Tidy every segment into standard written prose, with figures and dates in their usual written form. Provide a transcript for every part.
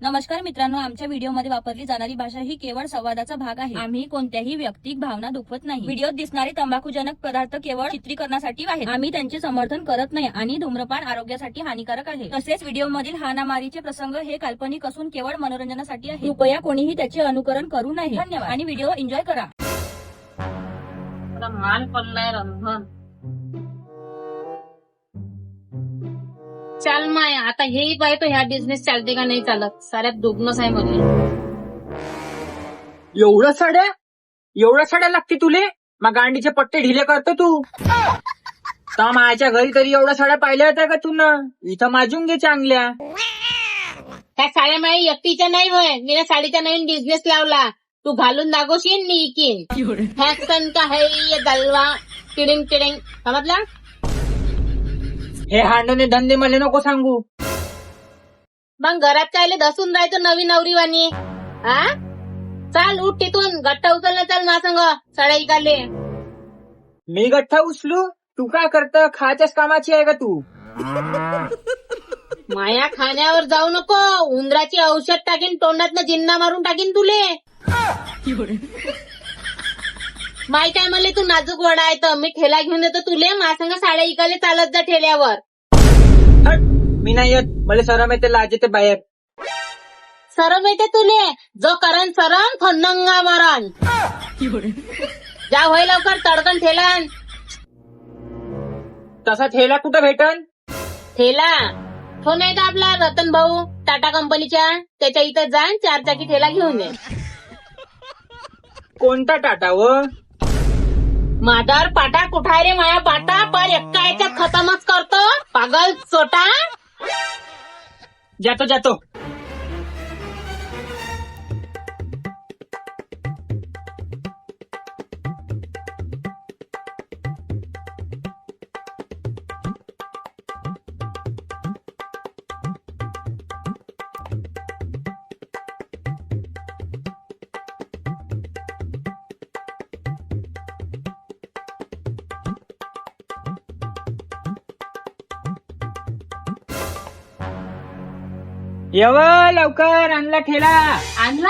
नमस्कार मित्रांनो, आमच्या व्हिडिओमध्ये वापरली जाणारी भाषा ही केवळ संवादाचा भाग आहे. आम्ही कोणत्याही वैयक्तिक भावना दुखवत नाही. व्हिडिओत दिसणारे तंबाखूजनक पदार्थ केवळ चित्रीकरणासाठी आहेत. आम्ही त्यांचे समर्थन करत नाही आणि धूम्रपान आरोग्यासाठी हानिकारक आहे. तसेच व्हिडिओमधील हाणामारीचे प्रसंग हे काल्पनिक असून केवळ मनोरंजनासाठी आहे. कृपया कोणीही त्याचे अनुकरण करू नये. धन्यवाद आणि व्हिडिओ एन्जॉय करा. माल पडलाय रंधन. चाल माय, आता हेही पाहतो ह्या बिझनेस चालते का नाही चालत. साऱ्यात दुग्नच आहे मध्ये. एवढ्या साड्या लागते तुले? मग गांडीचे पट्टे ढिले करतो तू. तर माझ्या घरी तरी एवढ्या साड्या पाहिल्या होत्या का तू? ना इथं माजून घे चांगल्या. त्या साड्या माझ्या एकटीच्या नाही होय, मी या साडीचा नवीन बिझनेस लावला. तू घालून दाखवशील, मी इकीन. फॅक्शन का है ये दलवा, टिडिंग टिडिंग, समजला? हे हांडणे धंदे मला नको सांगू. मग घरात कायले दसून राहायचं नवीन नवरीवाणी? हा, चाल उठ तिथून, गट्टा उचलला चाल ना संग साड्या इकाले. मी गठ्ठा उचलू? तू काय करत? खायच्याच कामाची आहे का तू? माया खाण्यावर जाऊ नको. उंदराची औषध टाकीन तोंडातनं, जिन्ना मारून टाकीन तुले. माहित आहे मला तू नाजूक वडा आहे तर मी ठेला घेऊन देतो तुले. माझ्या साड्या इकाले चालत जा ठेल्यावर. हट, मी नाही येत. मला सरम येते, लाज येते बाहेर. सरम येते तुले? जो करण सरम थंडंगा मरण. जा होय लवकर, तडकन ठेला. तसा ठेला कुठं भेटन? ठेला तो नाही का आपला रतन भाऊ टाटा कंपनीच्या, त्याच्या इथं जा, 4 चाकी ठेला घेऊन ये. कोणता टाटा व? मादार पाटा कुठाय रे माया पाटा, पर एक्का याच्यात खतमच करतो पागल चोटा. जातो. येव लवकर, आणला ठेला. आणला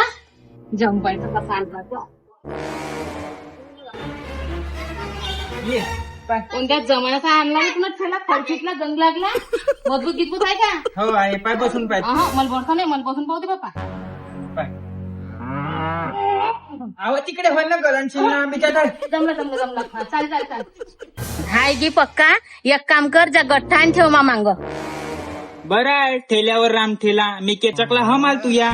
जंपायचा कसा आणला तो? ये पाय. कोणत्या जमान्याचा आणला रे तुला ठेला? खडकीतला जंग लागला, मजबूत गिजबूत आहे का? हो आहे, पाय बसून पाय. मला बसता नाही, मला बसून पाहते बाप्पा. पाय. आव तिकडे हो ना, गरणशील ना बिचारा. जमला. हा, चाल. हाय गी पक्का, एक काम कर, जा गठ्ठान ठेव मा मांग. बरं आहे, ठेल्यावर राम ठेला. मी केचकला हमाल तू या.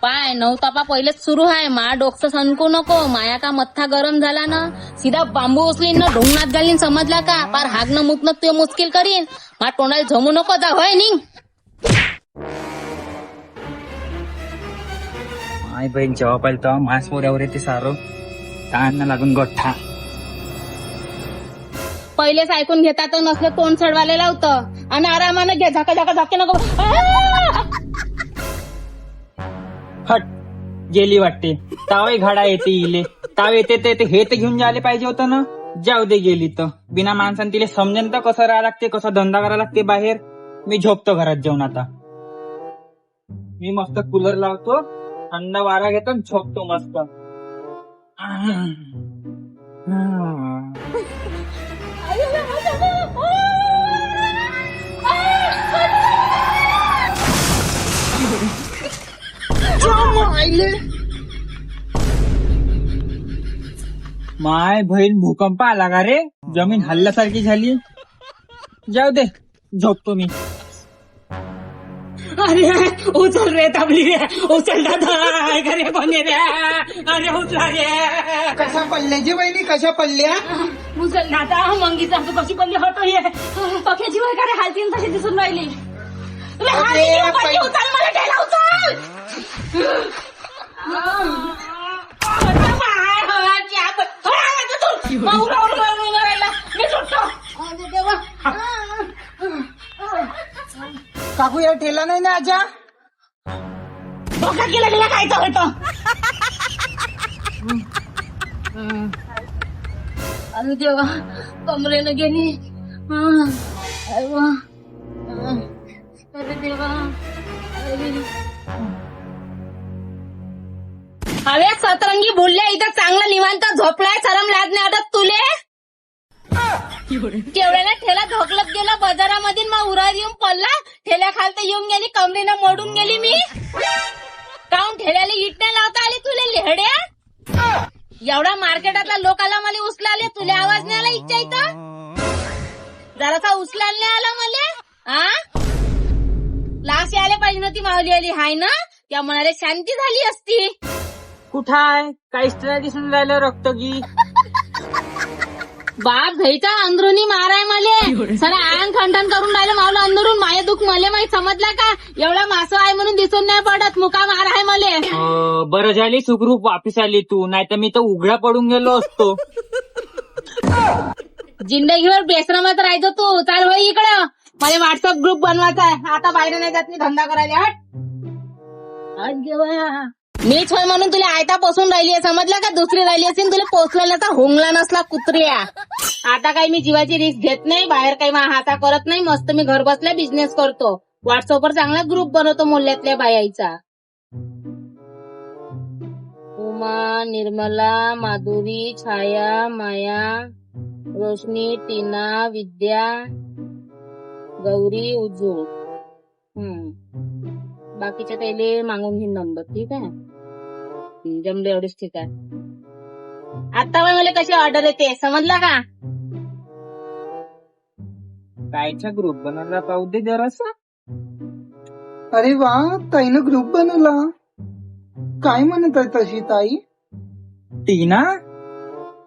पाय 9 तापा पहिलेच सुरू आहे. मा डोकं सणकू नको. माया का मत्था गरम झाला ना, सीधा बांबू उचलीन ना ढोंगणात घालीन, समजला का? पार हागणं मुतणं ते मुश्किल करीन. मा तोंडाला झमू नको, जा होय निघ. माय बहीण जेव्हा पाहिजे तेव्हा मास पोऱ्यावर येते सारं. ताण लागून गठ्ठा. पहिलेच ऐकून घेता तर नसलं तोंड चढवायला लावतं. आणि आरामानं घे, झाके नको. हट, गेली वाटते. तावही घाडा येते इले. ताव येते ते हे तर घेऊन जायला पाहिजे होतं ना. जाऊ दे, गेली तर. बिना माणसाने तिला समजेन तर कसं राहायला लागते, कसं धंदा करायला लागते बाहेर. मी झोपतो घरात जाऊन आता. मी मस्त कूलर लावतो, थंड वारा घेतो, झोपतो मस्त. माय बहीण भूकंप आला का रे? जमीन हल्ल्यासारखी झाली. जाऊ दे, झोपतो मी. अरे उचल रे, ताबली रे, उचल दादा. घरे कोणी रे? अरे उचला रे. कशा पडल्या जी बहिणी, कशा पडल्या? उचल दादा. मंगीचा तू कशी पडली होतो हे? पक्याची वय का रे? हालतीन तशी दिसून राहिली. उचल मला, ठेला उचल. काकू या ठेला नाही ना आजा? धोका केला खायचं होतं. अरे देवा, कमरेनं गेली. अरे देवा, अरे हव्या सतरंगी बोलल्या इथं चांगला निवांत झोपलाय, शरम लाज नाही वाटत तुले? केवढ्याला ठेला ढोकलत गेला बाजारामध्ये, मग उरात येऊन पडला, ठेल्या खालत येऊन गेली, कमरेनं मोडून गेली मी. काऊन ठेल्याला इट नाही लावता आली तुले लेहड्या? एवढा मार्केटातला लोकाला मला उचलाले, तुला आवाज नाही आला इच्छा इथं? जरासा उचलायला नाही आला मला? लाश यायला पाहिजे नव्हती मावली आली हाय ना, त्या मनाला शांती झाली असती. कुठं आहे? काहीच नाही दिसून राहिलं रक्त की. बाप घ्यायचा अंदरुनी माराय मले, सर आंग खंडन करून राहिलं मावलं अंदरून. माया दुःख मले माहित समजला का? एवढा मासं आहे म्हणून दिसून नाही पडत, मुका मार आहे मले. बरं झाली सुखरूप वापिस आली तू, नाही तर मी तर उघडा पडून गेलो असतो. जिंदगीवर बेश्रमात राहायचो तू. चाल होय इकडं, मला व्हॉट्सअप ग्रुप बनवायचा आहे. आता बाहेर नाही जात मी धंदा करायला. हट मीच होय म्हणून तुला आयता पोसून राहिली आहे, समजलं का? दुसरी राहिली असेल तुला पोचला नसता, होंगला नसला कुत्र्या. आता काही मी जीवाची रिस्क घेत नाही, बाहेर काही हाता करत नाही. मस्त मी घर बसल्या बिझनेस करतो. व्हॉट्सअपवर चांगला ग्रुप बनवतो मोहल्ल्यातल्या बायाचा. उमा, निर्मला, माधुरी, छाया, माया, रोशनी, टीना, विद्या, गौरी, उज्जू. बाकीच्या त्याले मागून घेईन नंबर, ठीक आहे? जमले एवढेच ठीक आहे. आता मला कशी ऑर्डर येते समजला का? कायचा ग्रुप बनवला पाहू दे जरासा. अरे वा, ताईनं ग्रुप बनवला. काय म्हणत आहे तशी ताई? टीना,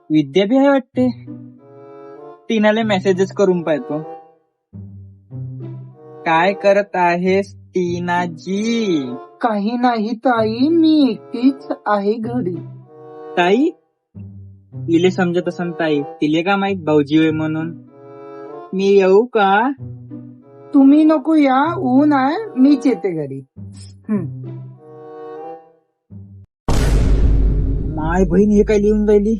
विद्या बी आहे वाटते. टीनाला मेसेजेस करून पाहतो. काय करत आहेस टीनाजी? काही नाही ताई, मी एकटीच आहे घरी. ताई इले समजत असन ताई, तिले का माहित भाऊजी होय म्हणून. मी येऊ का? तुम्ही नको या, ऊन आहे, मीच येते घरी. माय बहीण हे काय लिहून राहिली?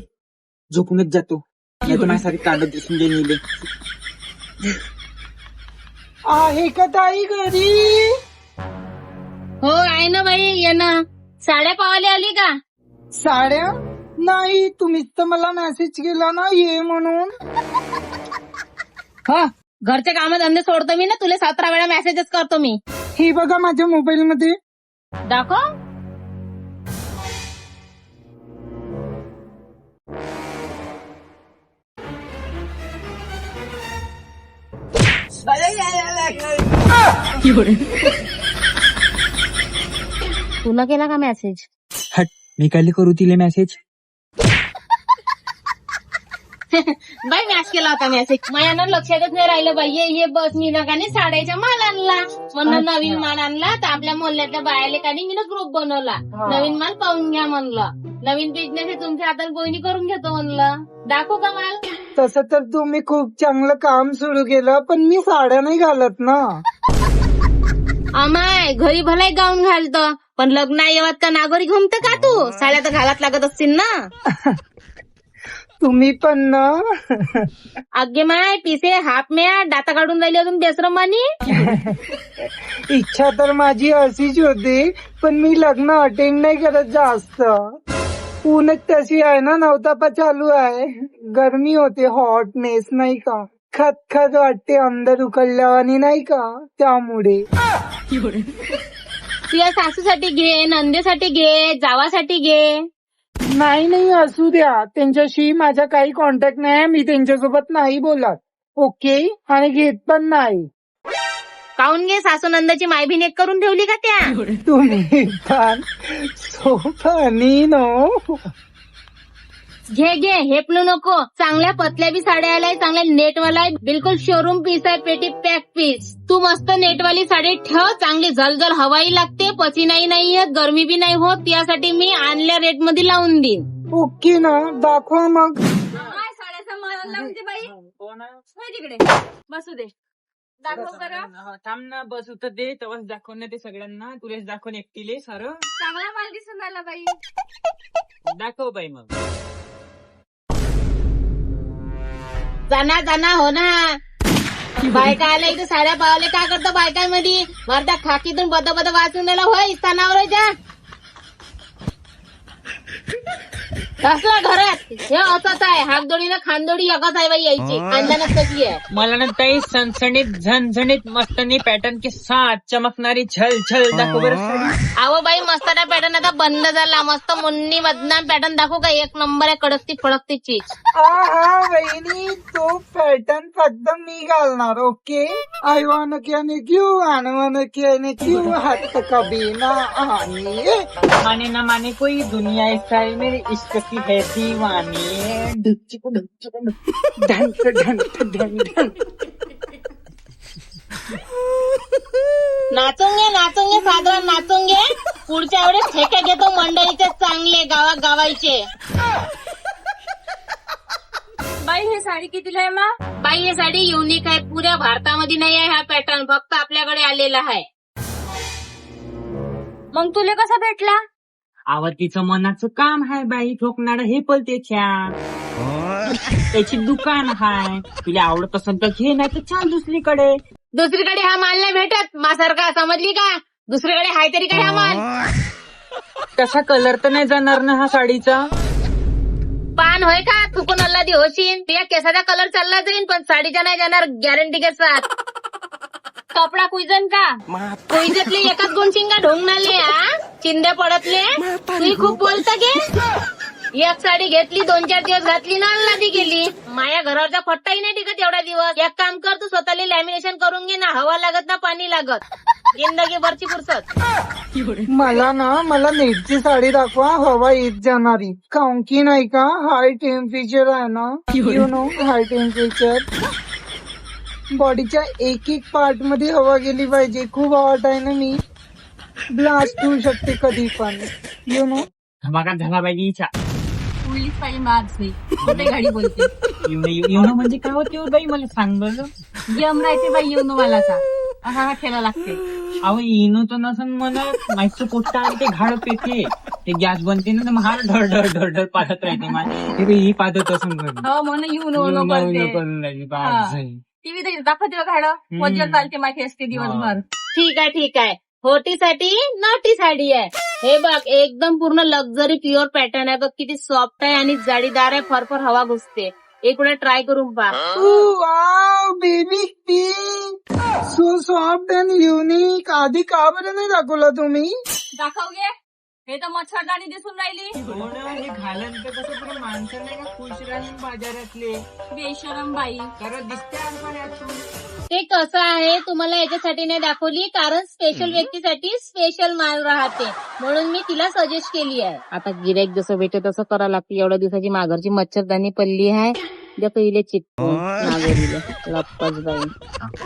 झोपूनच जातो, नाही तर माझ्यासाठी कांदा दिसून देईन इले. आहे का ताई घरी? हो आहे ना बाई, ये ना. साड्या पावाले आली का? साड्या नाही, तुम्हीच तर मला मेसेज केला ना ये म्हणून. हो, घरचे काम धंदे सोडतो मी ना, तुला 17 वेळा मेसेजेस करतो मी. हे बघा माझ्या मोबाईल मध्ये. दाखव. तुला केला का मेसेज? हट, मी काय करू तिले मेसेज? बाई मॅच केला होता मेसेज, माझ्या लक्षातच नाही राहिलं बाई. ये बस मी ना कानी साड्याचा माल आणला म्हणून, नवीन माल आणला तर आपल्या मोहल्ल्यातल्या बायाले कानी मी ग्रुप बनवला. नवीन माल पाहून घ्या म्हणलं, नवीन बिझनेस आहे तुमच्या हातात बोईनी करून घेतो म्हणलं. दाखवू का माल? तसं तर तुम्ही खूप चांगलं काम सुरू केलं, पण मी साड्या नाही घालत ना. अमाय घरी भलाय गाऊन घालतो, पण लग्न येवत का नागोरी घुमत का तू? साड्या तर घालात लागत असतील ना. तुम्ही पण ना. अगे माय पिसे हाफ म्या दाता काढून राहिली अजून बेसरमानी. इच्छा तर माझी अशीच होती, पण मी लग्न अटेंड नाही करत जास्त. ऊनच तशी आहे ना, नवतापा चालू आहे, गरमी होते, हॉटनेस नाही का, खतखत वाटते अंदर उकळल्यावानी नाही का, त्यामुळे. तुझ्या सासूसाठी घे, नंदेसाठी घे, जावासाठी घे. नाही असू द्या, त्यांच्याशी माझा काही कॉन्टॅक्ट नाही, मी त्यांच्यासोबत नाही बोलत. ओके, आणि घेत पण नाही. काऊन घे, सासू नंदाची मायबीन एक करून ठेवली का त्या? तुम्ही पण सोफानी नो. घे हेपलू नको. चांगल्या पतल्या बी साड्या आलाय, चांगल्या नेटवाला आहे, बिलकुल शोरूम पीस आहे, पेटी पॅक पीस. तू मस्त नेटवाली साडी ठेव, चांगली झलझल हवाई लागते, पसीनाही नाही येत, गरमी बी नाही होत, त्यासाठी मी आणल्या रेट मध्ये लावून देईन. ओके ना, दाखवा मग. साड्याचा माल आणला म्हणजे बाई होय तिकडे बसू दे. दाखव बरं. थांब ना, बस होत दे तेव्हाच दाखव ना ते सगळ्यांना. तुलेच दाखवून एकटीले सारं. चांगला माल दिसून राहिला बाई. दाखव बाई मग. जाना हो ना. बायका आल्या इथे साड्या पावले काय करतो बायकांमध्ये वरदा खाकीतून बद वाचून दिला होय स्थानावर जा कसला घरात हे असंच आहे हाकदोडीनं खानदोडी एकच आहे बाई यायची अंदानच कशी आहे मला ना ताई सणसणीत झणझणीत मस्तनी पॅटर्न के साथ चमकणारी झल झल दाखव बरं साडी. अहो बाई मस्ताना पॅटर्न आता बंद झाला मस्त मुन्नी बदनाम पॅटर्न दाखवू का एक नंबर आहे कडकती फडकती चीज हा वहिनी तो पॅटर्न फक्त मी घालणार ओके आय वान कॅन क्यू आय वान कॅन क्यू हात कभी ना आनी माने ना माने कोई दुनिया ऐसा है मेरे इश्क की है दीवानी ढुक ढंक ढंक ढंक ढंक. नाचोंगे साधारण नाचोंगे पुढच्या वेळेस ठेके घेतो मंडळीचे चांगले गावाचे बाई ही साडी कितीला आहे मा? बाई ही साडी युनिक आहे पुऱ्या भारतामध्ये नाही आहे हा पॅटर्न फक्त आपल्याकडे आलेला आहे मग तुला कसा भेटला? आवडतीचं मनाचं काम आहे बाई ठोकणार हे पण त्याची दुकान हाय तुला आवडत असेल तर घे नाही तर चाल दुसरीकडे हा माल नाही भेटत मासारखा समजली का दुसरीकडे हाय तरी काय हा माल तसा कलर तर नाही जाणार ना हा साडीचा पान होय का चुकून अल्लादी होशील तुझ्या केसाचा कलर चालला जाईल पण साडीचा नाही जाणार गॅरंटी के साथ कपडा कुजन का? कोयत्यातले एकाच गुणशिंगा ढोंगणाले हा चिंध्या पडतले तुम्ही खूप बोलता गे एक साडी घेतली 2-4 दिवस घातली ना अल्लादी गेली माया घरावरचा फट्टाही नाही टिकत एवढा दिवस एक काम कर तू स्वतःला लॅमिनेशन करून घे ना हवा लागत ना पाणी लागत जिंदगी भरची फुरसत मला नेटची साडी दाखवा हवा येत जाणारी काऊन की नाही का हाय टेम्परेचर आहे ना यू नो हाय टेम्परेचर बॉडीच्या एक पार्ट मध्ये हवा गेली पाहिजे खूप हॉट आहे ना मी ब्लास्ट होऊ शकते कधी पण यू नो धमाका झाला पाहिजे इच्छा उडलीच पाहिजे मार्क्स कुठे गाडी बोलते येऊन म्हणजे काय होते हो बाई मला सांग बरं यम राहते बाई येऊन मलाचा हा खेळा लागते अहो इनो तर नसन म्हणत माहिती पोट्टा आणि ते घाड पेते ते गॅस बनते ना तर मग हा ढळ ढळ ढळ ढळ पाहत राहते मला ही पाहत असून हो म्हणून येऊन करून राहिली बाप झाली. टीव्ही दाखवते घाड वजन चालते माहिती असते दिवसभर ठीक आहे होटीसाठी नोटी साडी आहे हे बघ एकदम पूर्ण लक्झरी प्युअर पॅटर्न आहे बघ किती सॉफ्ट आहे आणि जाळीदार आहे फरफर हवा घुसते एक वेळा ट्राय करून पहा wow baby pink so soft and unique आधी का बरं नाही दाखवला तुम्ही दाखव घे हे तर मच्छरदाणी दिसून राहिली हे घालन तर कसं पुढे माणसं नाही का खुश राहील बाजारातले बेशरम बाई खरं दिसते ते कसं आहे तुम्हाला याच्यासाठी नाही दाखवली कारण स्पेशल व्यक्तीसाठी स्पेशल माल राहते म्हणून मी तिला सजेस्ट केली आहे आता गिऱ्हाईक जसं भेटे तसं करावं लागते एवढ्या दिवसाची माघारची मच्छरदाणी पडली आहे देखो इले चिटकून नागोरीले लपच बाई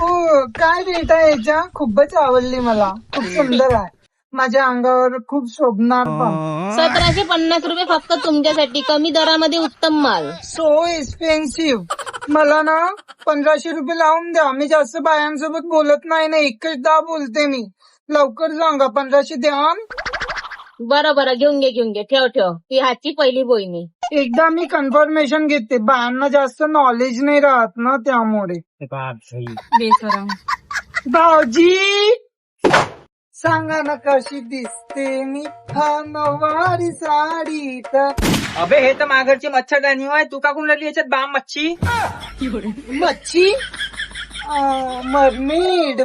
ओ काय रेट आहे याच्या खूपच आवडली मला खूप सुंदर आहे माझ्या अंगावर खूप शोभणार पण 1750 रुपये फक्त तुमच्यासाठी कमी दरामध्ये उत्तम माल सो एक्सपेन्सिव्ह मला ना 1500 रुपये लावून द्या मी जास्त बायांसोबत बोलत नाही ना एकचदा बोलते मी लवकर सांगा 1500 द्या बरं घेऊन घे ठेव ती हातची पहिली बोईनी एकदा मी कन्फर्मेशन घेते बायांना जास्त नॉलेज नाही राहत ना त्यामुळे बेशरम भाऊजी सांगा ना कशी दिसते मी नऊवारी साडी तर अबे हे तर माघरची मच्छरदाणी आहे तू का कोण लागली याच्यात बाम मच्छी मच्छी मरमेड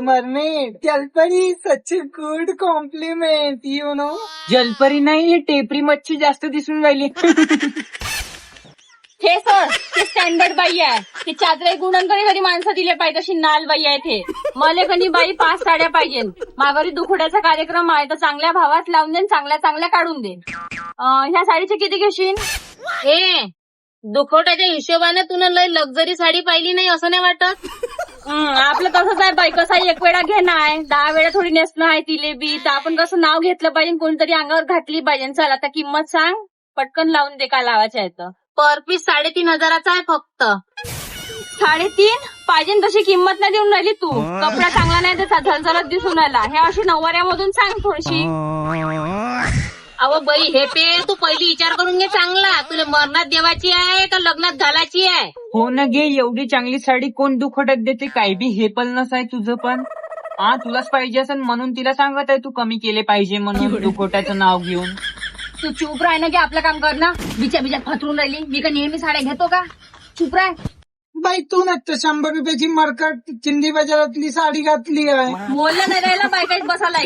जलपरी such good compliment you know जलपरी नाही हे टेपरी मच्छी जास्त दिसून राहिली हे सर ते स्टँडर्ड बाई आहे ती चादरे गुणन कधी माणसं दिले पाहिजे अशी नाल बाई आहे ते मले कधी बाई 5 साड्या पाहिजे माघारी दुखड्याचा कार्यक्रम आहे तर चांगल्या भावात लावून देन चांगल्या काढून देन ह्या साडीचे किती घेशील हे दुखवट्याच्या हिशोबाने तुला लय लक्झरी साडी पाहिली नाही असं नाही वाटत आपलं तसंच आहे बाई कसं एक वेळा घेणार 10 वेळा थोडी नेसलं आहे तिले बी तर आपण कसं नाव घेतलं पाहिजे कोणतरी अंगावर घातली पाहिजे चल आता किंमत सांग पटकन लावून दे काय लावायचं आहे तर पर पीस 3,500 आहे फक्त 3.5 पाहिजे तशी किंमत नाही देऊन राहिली तू कपडा चांगला नाही तर झलझलत दिसून राहिला हे अशी 9वाऱ्यामधून सांग थोडीशी अहो बाई हे पे तू पहिली विचार करून घे चांगला, तुला मरणात देवाची आहे का लग्नात घालायची आहे? हो ना गे, एवढी चांगली साडी कोण दुखवटत देते? काय बी हे पलनस आहे तुझं पण. हा तुलाच पाहिजे असेल म्हणून तिला सांगत आहे तू कमी केले पाहिजे म्हणून दुखवट्याचं नाव घेऊन. तू चूप राह ना की आपलं काम कर ना. बिचात फतरून राहिली. मी का नेहमी साड्या घेतो का? चूप राह. बाई तू ना 100 रुपयाची मरकट चिंदी बाजारातली साडी घातली आहे. बोललं नाही राहिला बायकाच बसायला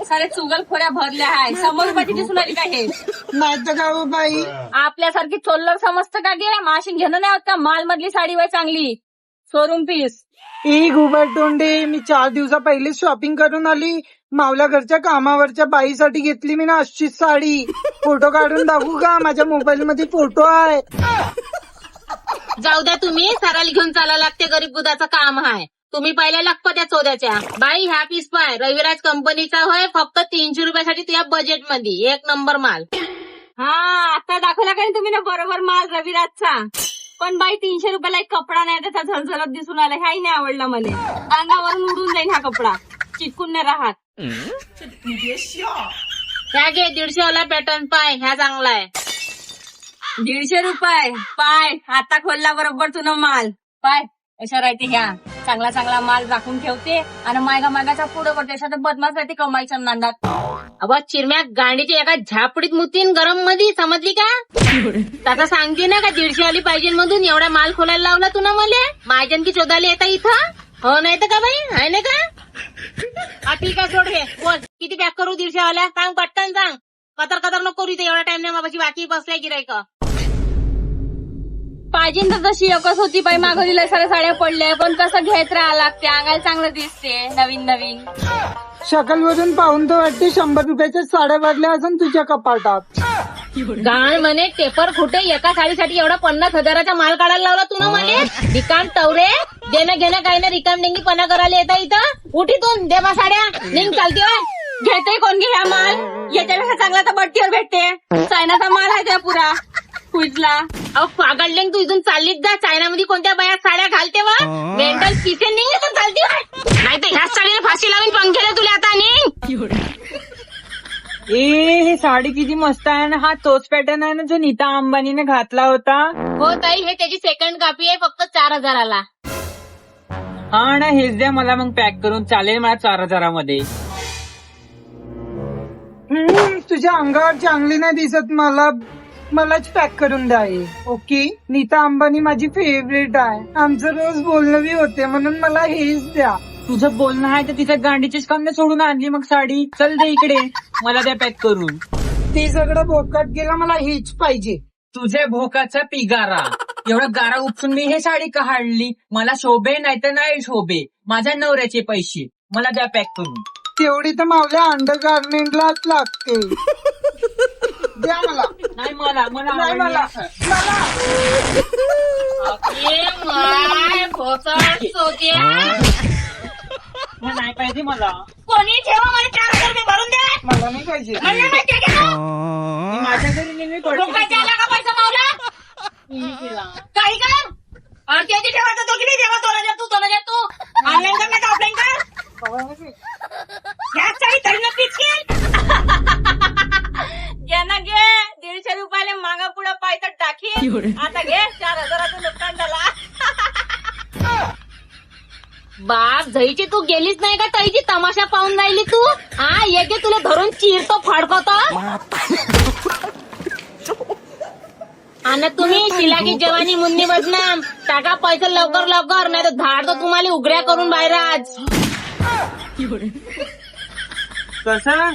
सारे चुगल खोऱ्या भरल्या आहे. 100 रुपयाची दिसून आली काय हे? नाही तर का हो बाई, आपल्यासारखी चोल्लर समजतं का गे? माशी घेणं नाही होत का? माल मधली साडी वय चांगली शोरूम पीस. ए गुबर तोंडे, मी 4 दिवसा पहिले शॉपिंग करून आली. मावल्या घरच्या कामावरच्या बाईसाठी घेतली मी ना अशीच साडी. फोटो काढून दाखवू का? माझ्या मोबाईल मध्ये फोटो आहे. जाऊ द्या तुम्ही, साराला घेऊन चालायला लागते, गरीब बुधाचं काम आहे. तुम्ही पहिल्या लखपत त्या चोद्याच्या. बाई ह्या पीस पाय रविराज कंपनीचा होय, फक्त 300 रुपयासाठी तुझ्या बजेट मध्ये 1 नंबर माल. हा आता दाखवला का तुम्ही ना बरोबर माल रविराजचा. पण बाई 300 रुपयाला एक कपडा नाही, त्याचा झलझलत दिसून आला. ह्याही नाही आवडला मला. अंगावरून उडून जाईल हा कपडा, चिटकून नाही राहत. ह्या घे 150 वाला पॅटर्न पाय, ह्या चांगला आहे. 150 रुपये पाय. आता खोलला बरोबर तुला माल पाय. अशा राहते ह्या चांगला चांगला माल राखून ठेवते आणि मागाचा पुढे पडते. अशा बदमाश राहते कमाईच्या नांदात. अबा चिरम्या गांडीच्या एका झापडीत मुतीन गरम मध्ये, समजली का? आता सांगते ना का 150 वाली पाहिजे मधून एवढा माल खोलायला लावला तू ना मला. माझ्यान की शोधायला येता इथं? हो नाही तर का बाई, आहे ना का? हा ठीक आहे सोड हे. बोल किती पॅक करू 150 वाल्या? सांग पटकन सांग. कतर कतर नको करू इथे, एवढा टाइम नाही माझी बाकी बसलाय गिरायक. पाहिजे तर तशी एकच होती बाई. माघारी लय साऱ्या साड्या पडल्या, पण कसं घेत राहावं लागते. अंगाला चांगलं दिसते नवीन नवीन. शकलवरून पाहून तर वाटते 100 रुपयाच्या साड्या वाढल्या असून तुझ्या कपाटात. गाण म्हणे टेपर कुठे एका साडीसाठी एवढा 50,000चा माल काढायला लावला तू ना मला. रिकाम टवरे, देणं घेणं काही ना रिकाम डेंगीपणा करायला येता इथं. उठीतून दे बा साड्या, निघ चालते होय. घेते कोण घे हा माल? याच्यापेक्षा चांगला तर बट्टीवर भेटते. चायनाचा माल आहे त्या पुरा कुजला. अहो पागडले तू इथून चाललीच जा. चायनामध्ये कोणत्या बाया साड्या घालते वा? मेंटल किसे निघ इथून चालते होय. नाही तर ह्याच साडीने फाशी लावून पंखेले तुला आता. निघ. हे साडी किती मस्त आहे ना. हा तोच पॅटर्न आहे ना जो नीता अंबानीने घातला होता. हो ताई, हे त्याची सेकंड कॉपी आहे, फक्त 4,000ला. हा ना, हेच द्या मला मग पॅक करून. चालेल मला 4,000 मध्ये. तुझ्या अंगावर चांगली नाही दिसत मला. मलाच पॅक करून द्या हे. ओके. नीता अंबानी माझी फेवरेट आहे. आमचं रोज बोलणं बी होते म्हणून मला हेच द्या. तुझं बोलणं आहे तर तिच्या गांडीचीच कामने सोडून आणली मग साडी. चल दे इकडे, मला द्या पॅक करून. ते सगळं भोकात गेला, मला हेच पाहिजे. तुझ्या भोकाचा पिगारा. एवढा गारा उपसून मी हे साडी का हाडली? मला शोभे नाही तर नाही शोभे. माझ्या नवऱ्याचे पैसे मला द्या पॅक करून. तेवढी तर मावल्या अंडर गार्मेंटलाच लागते. द्या मला. नाही मला नाही मला. नाही पाहिजे मला. कोणी ठेवा मला 4,000 रुपये भरून दे. मला नाही पाहिजे. मला माहिती आहे का? मी माझ्या घरी नेहमी डोक्याच्या आला का पैसा मावला? काही कर. किती ठेवायचं तो किती ठेवा. तोला द्या तू. ऑनलाईन कर नाही ऑफलाईन कर. ह्याच साडी धरणं पिचकेल. घे ना घे. 150 रुपयाला मागा पुढं पायथट टाकील. आता घे 4,000चं नुकसान झाला. बाप झईची तू गेलीच नाही का? ताईची तमाशा पाहून राहिली तू. हा येते तुला धरून चिरतो फाडकतो. आणि तुम्ही शिलागी जवानी मुन्नी बदनाम. टाका पैसा लवकर लवकर, नाही तर धाड तर तुम्हाला उघड्या करून बाहेर आज. कसा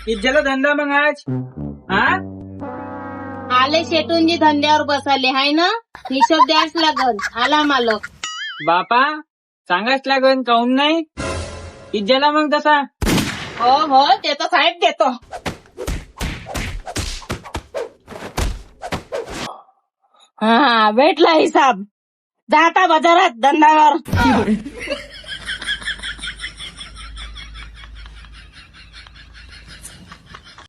इज्जला धंदा मग आज? हा आले शेटूनजी धंद्यावर बसाले हाय ना. हिशोब द्यास लागल. आला मालक. बापा सांगाच लागन काऊन नाही इज्जला मग तसा. हो हो देतो साहेब देतो. हा भेटला हिसाब. जाता बाजारात धंदावर.